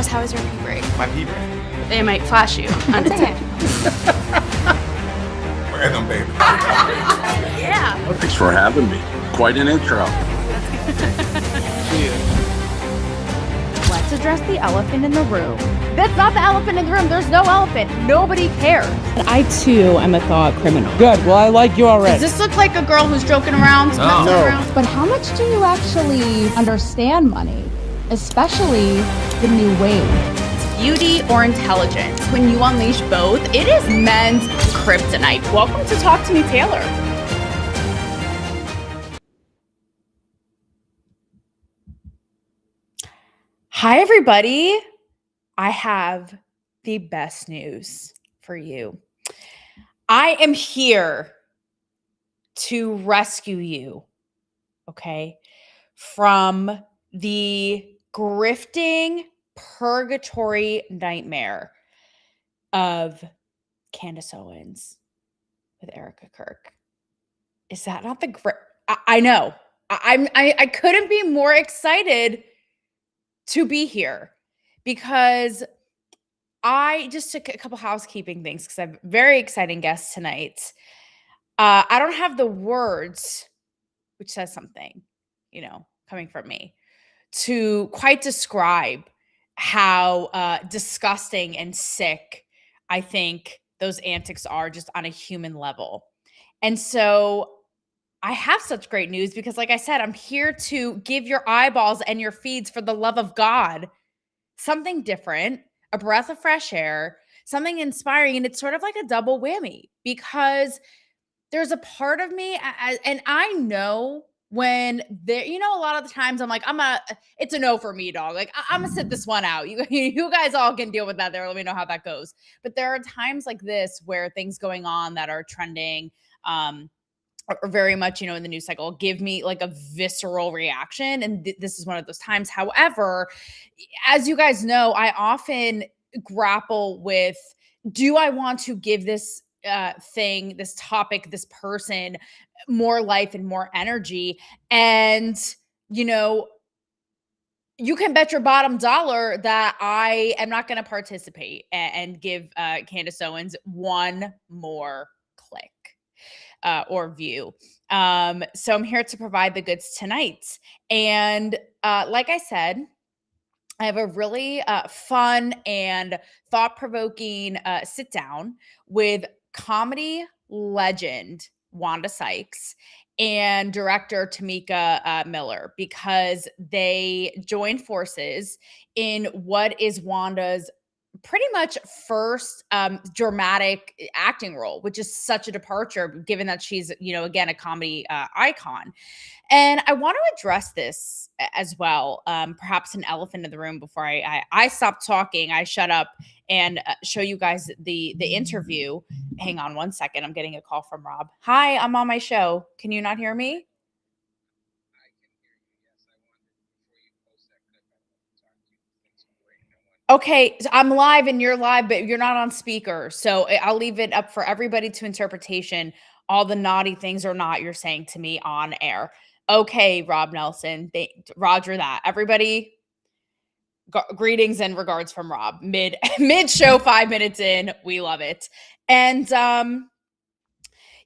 Chris, how was your pee break? My pee break. They might flash you. Random, baby. Yeah. Well, thanks for having me. Quite an intro. Let's address the elephant in the room. That's not the elephant in the room. There's no elephant. Nobody cares. I, too, am a thought criminal. Good. Well, I like you already. Does this look like a girl who's joking around? No. Messing around? But how much do you actually understand money? Especially the new wave. Beauty or intelligence? When you unleash both, it is men's kryptonite. Welcome to Talk to Me, Taylor. Hi, everybody. I have the best news for you. I am here to rescue you, okay, from the grifting purgatory nightmare of Candace Owens with Erica Kirk. Is that not the I know. I couldn't be more excited to be here because I just took a couple housekeeping things because I have very exciting guests tonight. I don't have the words, which says something, coming from me, to quite describe how disgusting and sick I think those antics are just on a human level. And so I have such great news because, like I said, I'm here to give your eyeballs and your feeds, for the love of God, something different, a breath of fresh air, something inspiring. And it's sort of like a double whammy because there's a part of me, and I know when there, a lot of the times I'm like, it's a no for me, dog. Like, I'm gonna sit this one out. You guys all can deal with that there. Let me know how that goes. But there are times like this where things going on that are trending, or very much, in the news cycle, give me like a visceral reaction. And this is one of those times. However, as you guys know, I often grapple with, do I want to give this thing, this topic, this person more life and more energy? And, you can bet your bottom dollar that I am not going to participate and give Candace Owens one more click. Or view. So I'm here to provide the goods tonight. And like I said, I have a really fun and thought-provoking sit down with comedy legend Wanda Sykes and director Tamika Miller, because they joined forces in what is Wanda's pretty much first dramatic acting role, which is such a departure given that she's, again, a comedy icon. And I want to address this as well. Perhaps an elephant in the room before I stop talking, I shut up and show you guys the interview. Hang on one second. I'm getting a call from Rob. Hi, I'm on my show. Can you not hear me? Okay, so I'm live and you're live, but you're not on speaker. So I'll leave it up for everybody to interpretation, all the naughty things or not you're saying to me on air. Okay, Rob Nelson, roger that. Everybody, greetings and regards from Rob. Mid show, 5 minutes in, we love it. And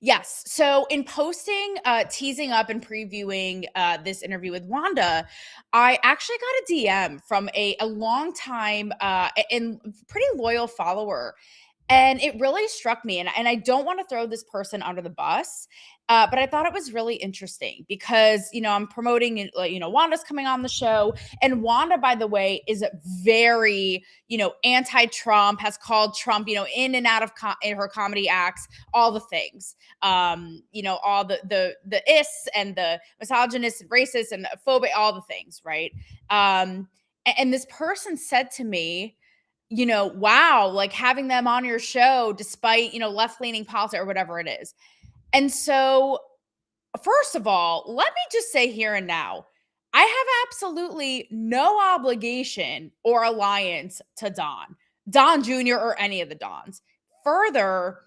yes, so in posting, teasing up and previewing this interview with Wanda, I actually got a DM from a long time and pretty loyal follower. And it really struck me. And I don't want to throw this person under the bus, but I thought it was really interesting because, I'm promoting, Wanda's coming on the show. And Wanda, by the way, is very, anti-Trump, has called Trump, in and out of in her comedy acts, all the things, all the ists and the misogynist and racist and phobic, all the things, right? And this person said to me, wow, like having them on your show despite, left-leaning politics or whatever it is. And so, first of all, let me just say here and now, I have absolutely no obligation or alliance to Don Jr. or any of the Dons. Further,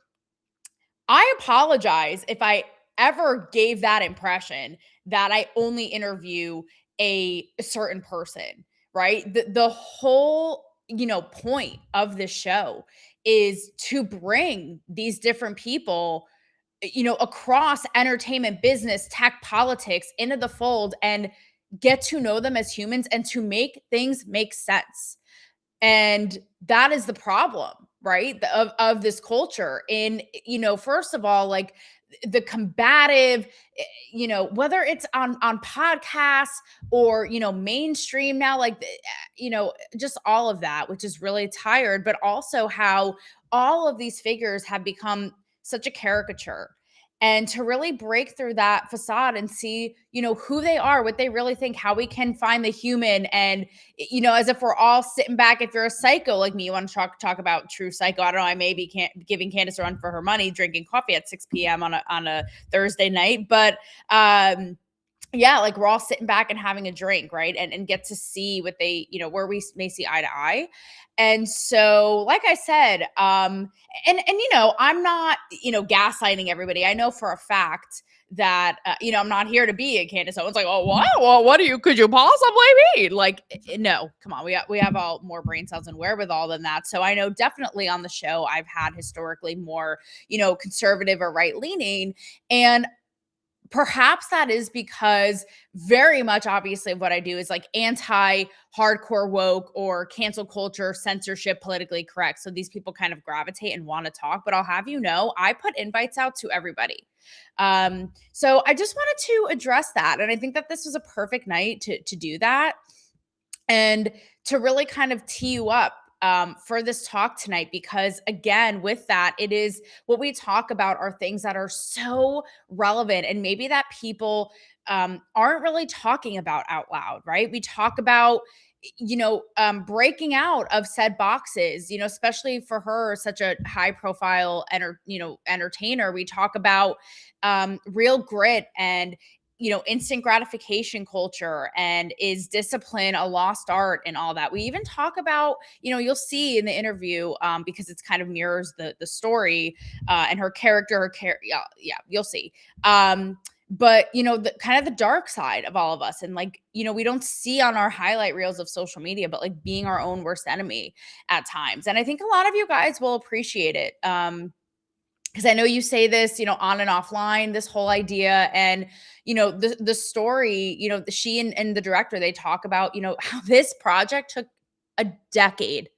I apologize if I ever gave that impression that I only interview a certain person, right? The whole point of this show is to bring these different people, across entertainment, business, tech, politics into the fold and get to know them as humans and to make things make sense. And that is the problem, right? Of this culture. In, first of all, like the combative, whether it's on podcasts or, mainstream now, like, just all of that, which is really tired, but also how all of these figures have become such a caricature. And to really break through that facade and see, who they are, what they really think, how we can find the human. And, as if we're all sitting back, if you're a psycho like me, you want to talk about true psycho. I don't know. I may be giving Candace a run for her money, drinking coffee at 6 p.m. on a Thursday night. But, yeah, like we're all sitting back and having a drink, right? And get to see what they, where we may see eye to eye. And so, like I said, and I'm not, gaslighting everybody. I know for a fact that, I'm not here to be a Candace Owens, like, oh, wow, well, could you possibly mean? Like, no, come on. We have all more brain cells and wherewithal than that. So I know definitely on the show, I've had historically more, conservative or right leaning. And perhaps that is because very much obviously what I do is like anti-hardcore woke or cancel culture, censorship, politically correct. So these people kind of gravitate and want to talk, but I'll have you know, I put invites out to everybody. So I just wanted to address that. And I think that this was a perfect night to do that and to really kind of tee you up for this talk tonight, because again, with that, it is what we talk about are things that are so relevant and maybe that people aren't really talking about out loud, right? We talk about, breaking out of said boxes, especially for her, such a high profile, entertainer. We talk about real grit and, instant gratification culture, and is discipline a lost art and all that. We even talk about, you'll see in the interview, because it's kind of mirrors the story and her character, yeah, you'll see. But the kind of the dark side of all of us, and like, we don't see on our highlight reels of social media, but like being our own worst enemy at times. And I think a lot of you guys will appreciate it. Because I know you say this, on and offline, this whole idea. And, the story, she and the director, they talk about, how this project took a decade,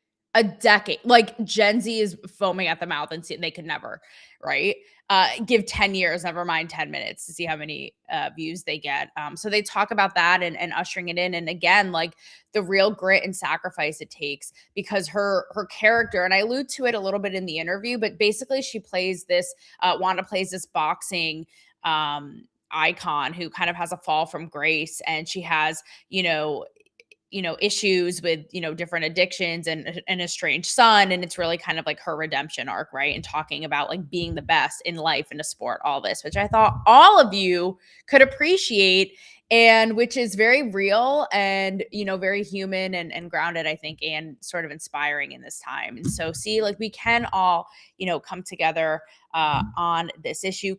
like Gen Z is foaming at the mouth and they could never, right? Give 10 years, never mind 10 minutes to see how many views they get. So they talk about that and ushering it in. And again, like the real grit and sacrifice it takes, because her character, and I allude to it a little bit in the interview, but basically she plays this, Wanda plays this boxing icon who kind of has a fall from grace, and she has, issues with, different addictions and an estranged son. And it's really kind of like her redemption arc, right? And talking about like being the best in life, in a sport, all this, which I thought all of you could appreciate, and which is very real and, very human and grounded, I think, and sort of inspiring in this time. And so see, like we can all, come together on this issue,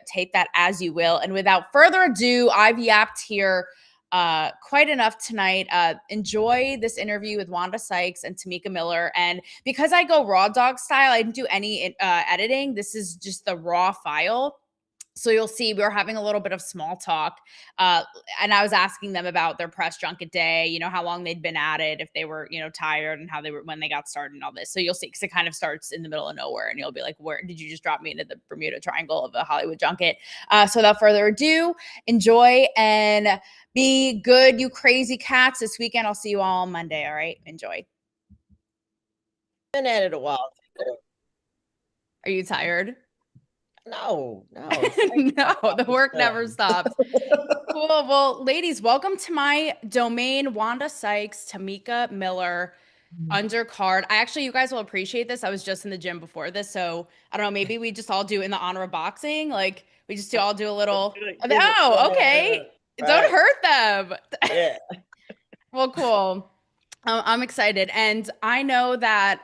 take that as you will. And without further ado, I've yapped here quite enough tonight. Enjoy this interview with Wanda Sykes and Tamika Miller. And because I go raw dog style, I didn't do any editing. This is just the raw file. So you'll see we were having a little bit of small talk. And I was asking them about their press junket day, how long they'd been at it, if they were, tired, and how they were when they got started and all this. So you'll see, because it kind of starts in the middle of nowhere, and you'll be like, where did you just drop me into the Bermuda Triangle of the Hollywood junket? So without further ado, enjoy and be good, you crazy cats. This weekend, I'll see you all on Monday. All right. Enjoy. Been at it a while. Are you tired? No. No, the work never stops. Cool. Well, ladies, welcome to my domain. Wanda Sykes, Tamika Miller, Undercard. You guys will appreciate this. I was just in the gym before this, so I don't know, maybe we just all do in the honor of boxing. Like we just all do a little. Oh, okay. Right. Don't hurt them. Yeah. Well, cool. I'm excited. And I know that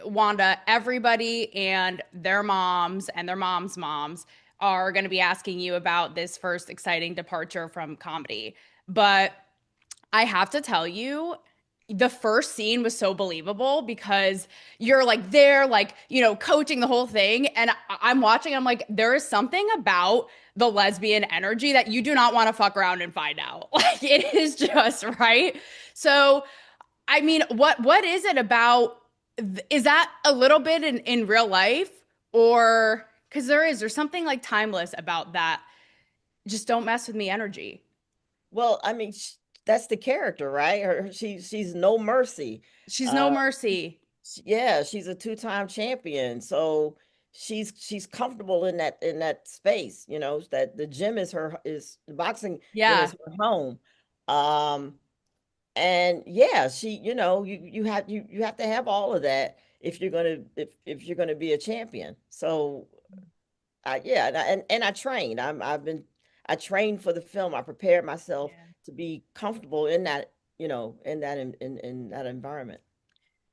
Wanda, everybody and their moms and their moms are going to be asking you about this first exciting departure from comedy. But I have to tell you, the first scene was so believable because you're like there, like, coaching the whole thing. And I'm watching, I'm like, there is something about the lesbian energy that you do not want to fuck around and find out. Like, it is just right. So, I mean, what is it about? Is that a little bit in real life? Or because there's something like timeless about that. Just don't mess with me energy. Well, I mean, that's the character, right? She's no mercy. She's no Uh, mercy. yeah, she's a two-time champion, so she's comfortable in that space. You know that the gym is the boxing gym Yeah. is her home. Um, and yeah, you have to have all of that if if you're gonna be a champion. So yeah, and I trained. I trained for the film. I prepared myself Yeah. to be comfortable in that, in that environment.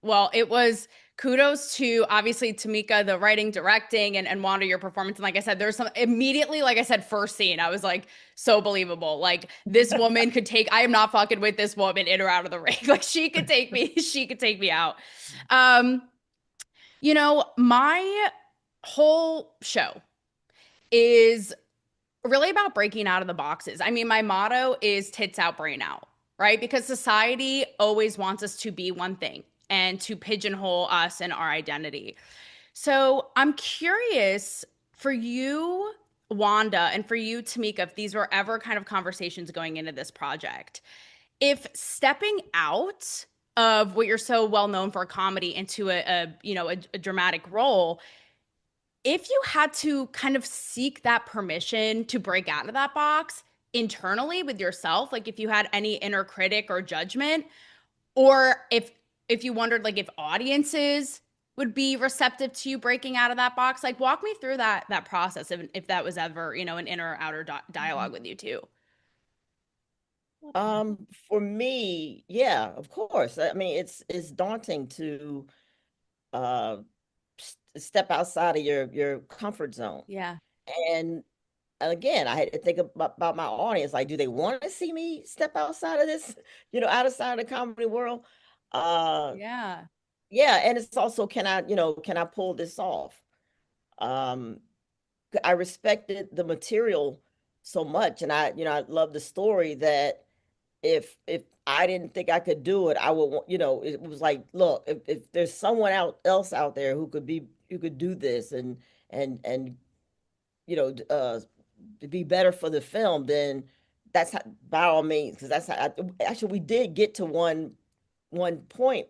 Well, it was kudos to obviously Tamika, the writing, directing, and Wanda, your performance. And like I said, there's some immediately, like I said, first scene, I was like, so believable. Like this woman could I am not fucking with this woman in or out of the ring. Like she could take me, she could take me out. Um, my whole show is really about breaking out of the boxes. I mean, my motto is tits out, brain out, right? Because society always wants us to be one thing and to pigeonhole us and our identity. So I'm curious for you, Wanda, and for you, Tamika, if these were ever kind of conversations going into this project, if stepping out of what you're so well known for, comedy, into a dramatic role, if you had to kind of seek that permission to break out of that box internally with yourself, like if you had any inner critic or judgment, or if you wondered like if audiences would be receptive to you breaking out of that box, like walk me through that process, if that was ever, an inner outer dialogue with you too. For me, yeah, of course. I mean, it's daunting to uh step outside of your comfort zone. Yeah. And again, I had to think about my audience. Like, do they want to see me step outside of this, outside of the comedy world? Uh, Yeah. yeah, and it's also, can I pull this off? Um, I respected the material so much, and I love the story that if I didn't think I could do it, I would want, it was like, look, if there's someone else out there who could do this and you know, to be better for the film, then that's how, by all means, because that's how actually we did get to one point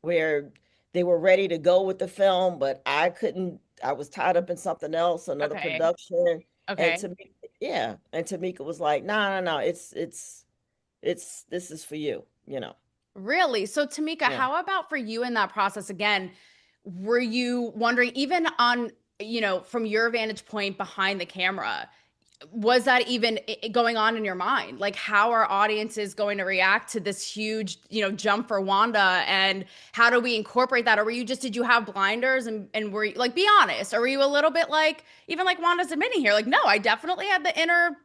where they were ready to go with the film, but I couldn't. I was tied up in something else, another Okay. production, and Okay. to me, yeah, and Tamika was like, "No, no, no, it's this is for you, you know." Really? So, Tamika, Yeah. how about for you in that process again? Were you wondering, even on, from your vantage point behind the camera, was that even going on in your mind? Like, how are audiences going to react to this huge, jump for Wanda? And how do we incorporate that? Or did you have blinders, and were you, like, be honest, or were you a little bit like, even like Wanda's admitting here, like, no, I definitely had the inner,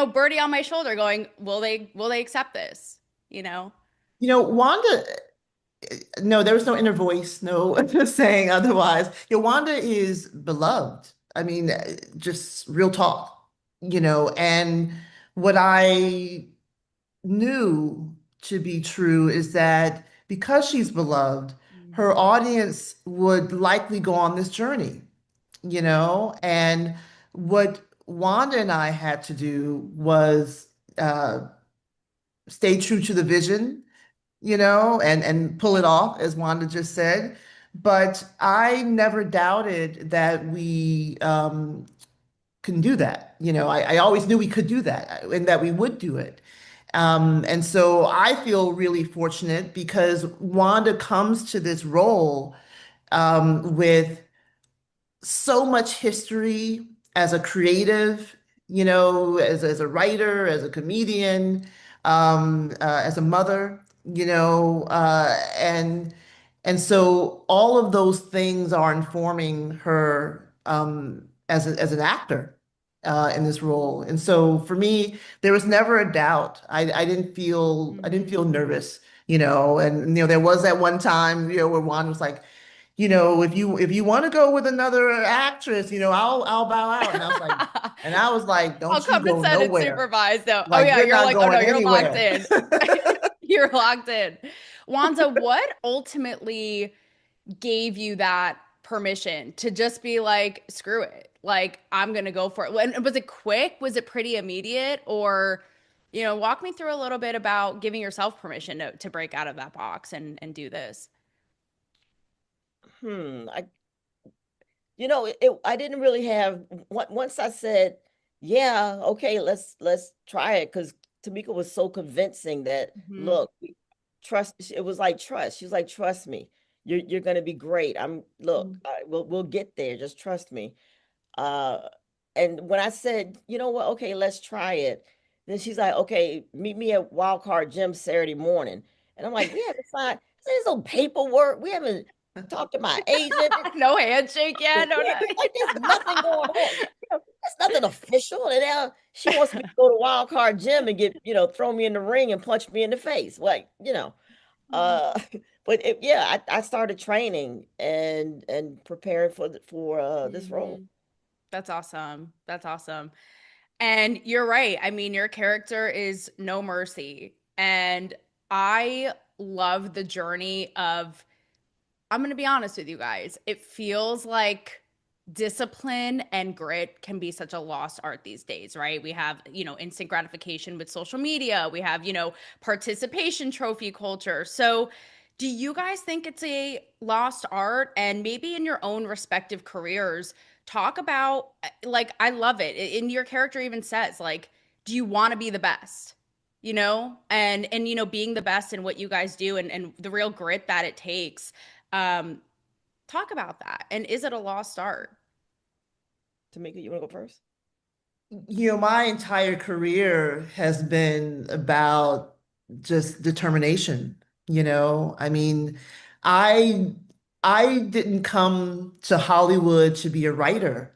birdie on my shoulder going, will they accept this? You know? Wanda, no, there was no inner voice, no saying otherwise. Wanda is beloved. I mean, just real talk, and what I knew to be true is that because she's beloved, her audience would likely go on this journey, and what Wanda and I had to do was uh, stay true to the vision, and pull it off, as Wanda just said. But I never doubted that we can do that. I always knew we could do that and that we would do it. And so I feel really fortunate because Wanda comes to this role with so much history as a creative, as a writer, as a comedian, as a mother, and so all of those things are informing her as an actor in this role. And so for me, there was never a doubt. I didn't feel nervous, and there was that one time, where Juan was like, if you want to go with another actress, I'll bow out. And I was like, I'll don't you come and go set it nowhere. supervised though. Oh Like, yeah, you're you're not like, oh no, going you're locked anywhere. in. You're locked in. Wanda, what ultimately gave you that permission to just be like, screw it? Like, I'm gonna go for it. And was it quick? Was it pretty immediate? Or, walk me through a little bit about giving yourself permission to break out of that box and do this. I I didn't really have once I said, yeah, okay, let's try it, because Tamika was so convincing that Mhm. look, trust. It was like trust. She was like, trust me, you're gonna be great. Look, we'll get there. Just trust me. Uh, and when I said, you know what, okay, let's try it, then she's like, okay, meet me at Wildcard Gym Saturday morning. And I'm like, we haven't signed, there's no paperwork. We haven't talked to my agent. No handshake yet. No, no. There's nothing going on. There's nothing official. And now she wants me to go to Wildcard Gym and throw me in the ring and punch me in the face. Uh, but yeah, I started training and preparing for this role. Mhm. That's awesome. That's awesome. And you're right. I mean, your character is no mercy. And I love the journey of, I'm going to be honest with you guys. It feels like discipline and grit can be such a lost art these days, right? We have, instant gratification with social media. We have, participation trophy culture. So, do you guys think it's a lost art? And maybe in your own respective careers, talk about, like, I love it. In your character even says, like, do you want to be the best? And being the best in what you guys do, and the real grit that it takes. um Talk about that. And is it a lost art? Tamika, you want to go first? My entire career has been about just determination, I mean, I I didn't come to Hollywood to be a writer.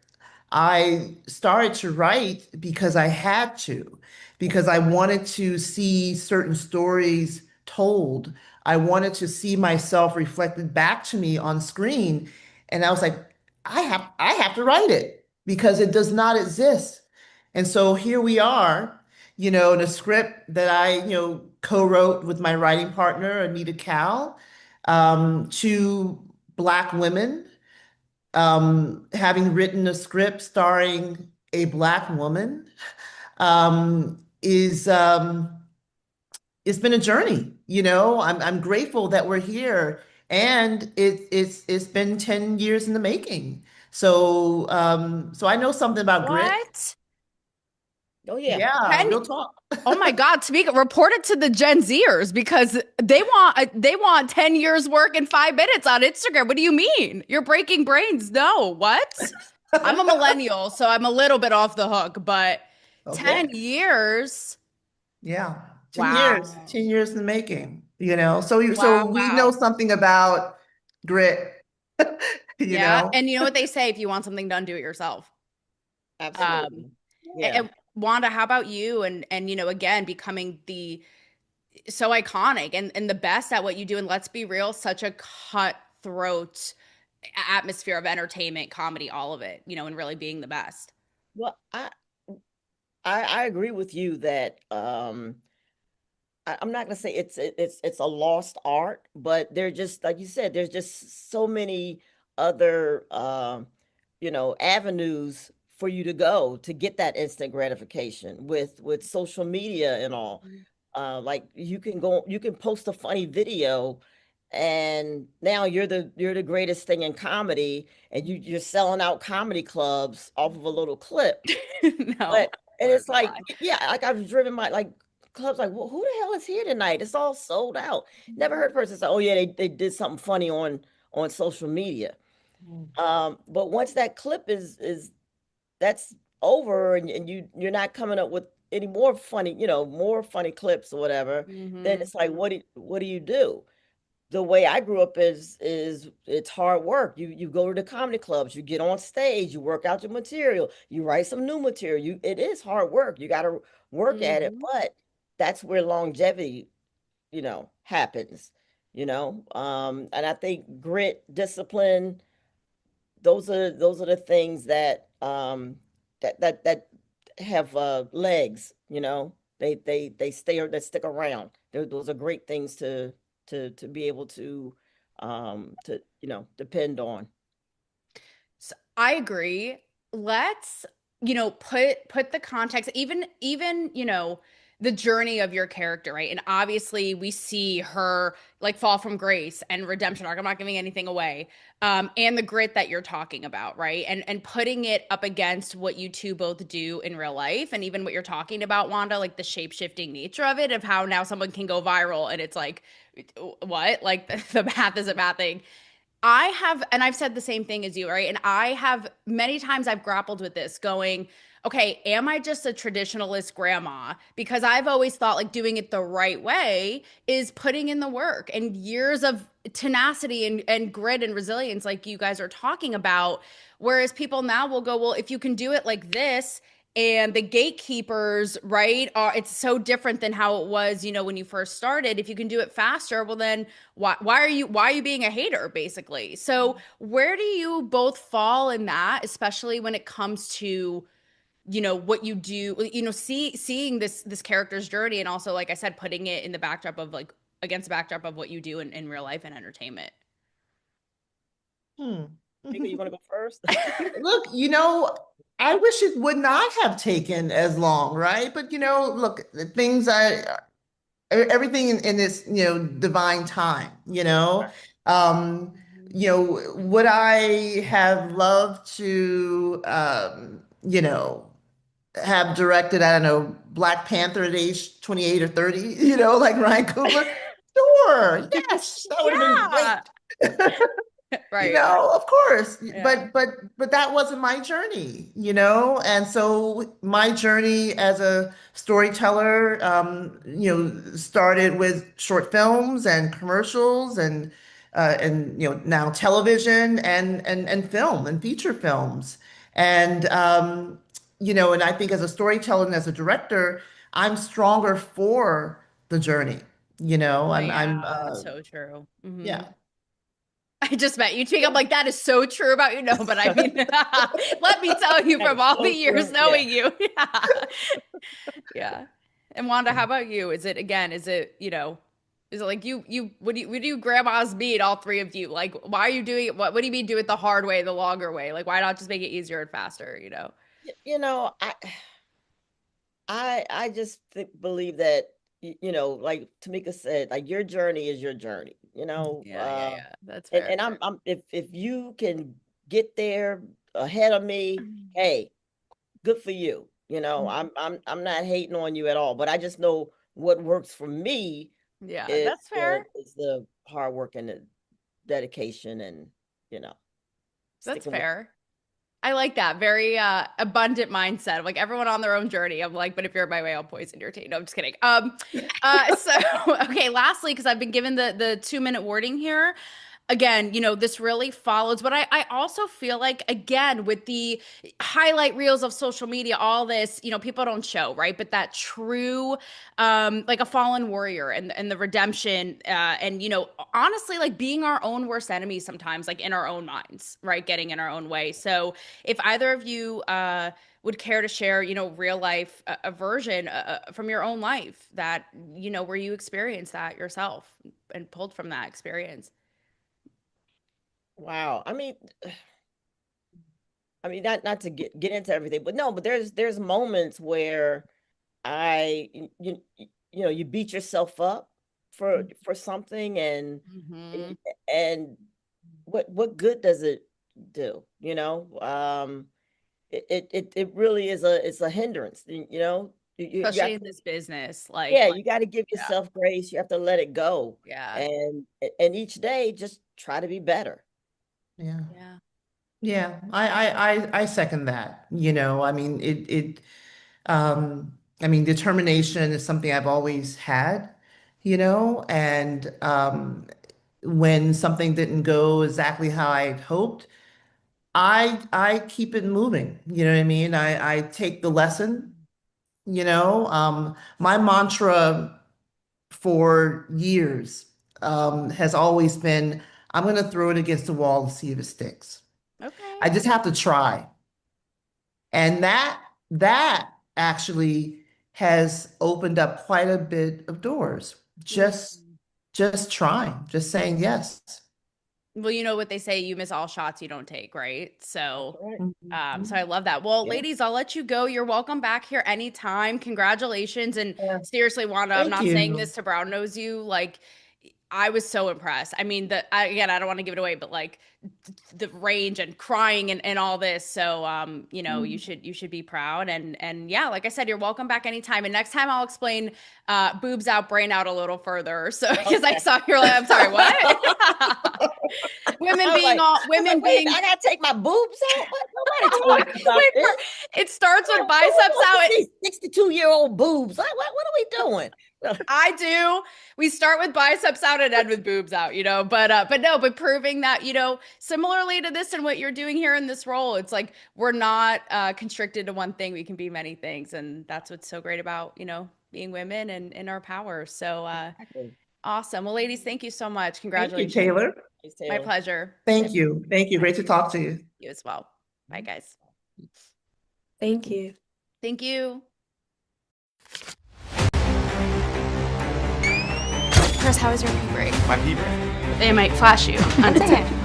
I started to write because I had to, because I wanted to see certain stories told. I wanted to see myself reflected back to me on screen. And I was like, I have to write it because it does not exist. And so here we are, in a script that I, co-wrote with my writing partner, Anita Cal, two Black women, having written a script starring a Black woman, is it's been a journey. I'm grateful that we're here, and it's been 10 years in the making. So I know something about grit. What? Oh yeah. Yeah, 10? real talk. Oh my God, Tamika, report it to the Gen Zers because they want 10 years work in 5 minutes on Instagram. What do you mean? You're breaking brains. No, what? I'm a millennial, so I'm a little bit off the hook, but Okay. 10 years. Yeah. 10 years, Wow. 10 years in the making, so we know Wow. something about grit, you Yeah. know. And you know what they say, if you want something done, do it yourself. Um, Absolutely. Yeah. and Wanda, how about you? And again, becoming the so iconic and the best at what you do. And let's be real, such a cutthroat atmosphere of entertainment, comedy, all of it, and really being the best. Well, I agree with you that I'm not gonna say it's a lost art, but they're just like you said, there's just so many other avenues for you to go to get that instant gratification with social media and all. Like you can post a funny video, and now you're the greatest thing in comedy, and you're selling out comedy clubs off of a little clip. No, But and word it's to like, lie. yeah, like I've driven my like clubs like, well, who the hell is here tonight? It's all sold out. Never heard a person say, oh yeah, they did something funny on social media. But once that clip is that's over, and you're not coming up with any more funny, more funny clips or whatever, then Hmm. it's like, what do you do? The way I grew up is it's hard work. You go to the comedy clubs, you get on stage, you work out your material, you write some new material. It is hard work. You got to work at it, Hmm. but that's where longevity, happens, and I think grit, discipline, those are the things that that have legs, they stay or they stick around. Those are great things to be able to depend on. So I agree. Let's, put the context, even, the journey of your character, right? And obviously we see her like fall from grace and redemption arc. I'm not giving anything away. And the grit that you're talking about, right? And putting it up against what you two both do in real life, and even what you're talking about, Wanda, like the shape-shifting nature of it, of how now someone can go viral and it's like, what? Like the math is a bad thing. I have, and I've said the same thing as you, right? And I have many times I've grappled with this going, okay, am I just a traditionalist grandma? Because I've always thought like doing it the right way is putting in the work and years of tenacity and grit and resilience, like you guys are talking about. Whereas people now will go, well, if you can do it like this, and the gatekeepers, right, are, it's so different than how it was, when you first started. If you can do it faster, well then why are you being a hater, basically? So where do you both fall in that, especially when it comes to what you do, seeing this character's journey, and also, like I said, putting it in the backdrop of like against the backdrop of what you do in real life and entertainment. Hmm. Mika, you want to go first? Look, I wish it would not have taken as long, right? But look, the things everything in this, divine time, Um, would I have loved to, have directed, I don't know, Black Panther at age 28 or 30, like Ryan Coogler? Sure, yes, that would have been Yeah. great. Right. Of course, Yeah. but that wasn't my journey, and so my journey as a storyteller, started with short films and commercials and now television and film and feature films, and and I think as a storyteller and as a director, I'm stronger for the journey. Yeah, I'm so true. yeah. I just met you, Chick. I'm like, that is so true about you. No, but I mean, let me tell you That from is all the so years true. Yeah. knowing you. Yeah. Yeah. And Wanda, how about you? Is it again, is it like what do you grandmas mean, all three of you? Like, why are you doing it? What do you mean do it the hard way, the longer way? Like, why not just make it easier and faster, I just believe that like Tamika said, like your journey is your journey, Yeah, yeah, yeah. That's and fair. I'm if you can get there ahead of me, hey, good for you. I'm not hating on you at all, but I just know what works for me Yeah, is that's fair. the hard work and the dedication and you know That's sticking with. fair. I like that. Very abundant mindset of like everyone on their own journey. I'm like, but if you're my way, I'll poison your tea. No, I'm just kidding. So okay, lastly, because I've been given the 2-minute warning here. Again, this really follows, but I also feel like, again, with the highlight reels of social media, all this, people don't show, right? But that true, like a fallen warrior and the redemption, and, honestly, like being our own worst enemy sometimes, like in our own minds, right? Getting in our own way. So if either of you, would care to share, real life, a version from your own life that, where you experienced that yourself and pulled from that experience. Wow. I mean, not to get into everything, but no, but there's moments where you beat yourself up for something, Mhm. and what good does it do? It really is it's a hindrance, you have Especially in to, this business, like yeah, like you got to give yeah, yourself grace. You have to let it go, yeah, and each day just try to be better. Yeah. yeah. Yeah, I second that. I mean, determination is something I've always had, and when something didn't go exactly how I'd hoped, I keep it moving. You know what I mean? I take the lesson, my mantra for years has always been, I'm going to throw it against the wall and see if it sticks. Okay. I just have to try. And that actually has opened up quite a bit of doors. Just trying, just saying yes. Well, you know what they say, you miss all shots you don't take, right? So Right. so I love that. Well, Yeah. ladies, I'll let you go. You're welcome back here anytime. Congratulations. And Yeah. seriously, Wanda, I'm Thank not saying you. this to brown nose you. Like, I was so impressed. I mean, again, I don't want to give it away, but like the range and crying and all this. So, you know, you should be proud. And yeah, like I said, you're welcome back anytime. And next time I'll explain boobs out, brain out a little further. So, because I saw you're like, I'm sorry, what? Women I was being like- all I was women like, wait, being I gotta take my boobs out. Nobody told me about Wait, this. it starts with biceps out. 62-year-old boobs. Like, what are we doing? I do. We start with biceps out and end with boobs out, you know. But proving that, you know, similarly to this and what you're doing here in this role, it's like we're not constricted to one thing. We can be many things, and that's what's so great about, you know, being women and in our power. So awesome. Well, ladies, thank you so much. Thank you, Congratulations. Taylor. My pleasure. Thank you. Thank you. Great to talk to you. You as well. Bye, guys. Thank you. Thank you. Chris, how was your pee break? My pee break. It might flash you undetected.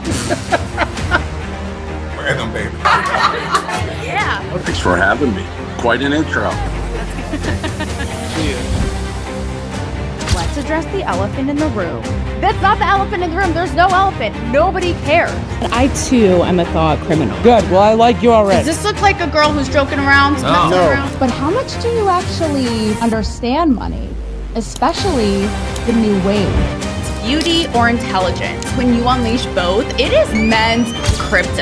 Random, baby. Yeah. Thanks for having me. Quite an intro. Let's address the elephant in the room. That's not the elephant in the room. There's no elephant. Nobody cares. I too am a thought criminal. Good. Well, I like you Does already. this look like a girl who's joking around? No. messing around? But how much do you actually understand money? Especially the new wave. Beauty or intelligence? When you unleash both, it is men's kryptonite.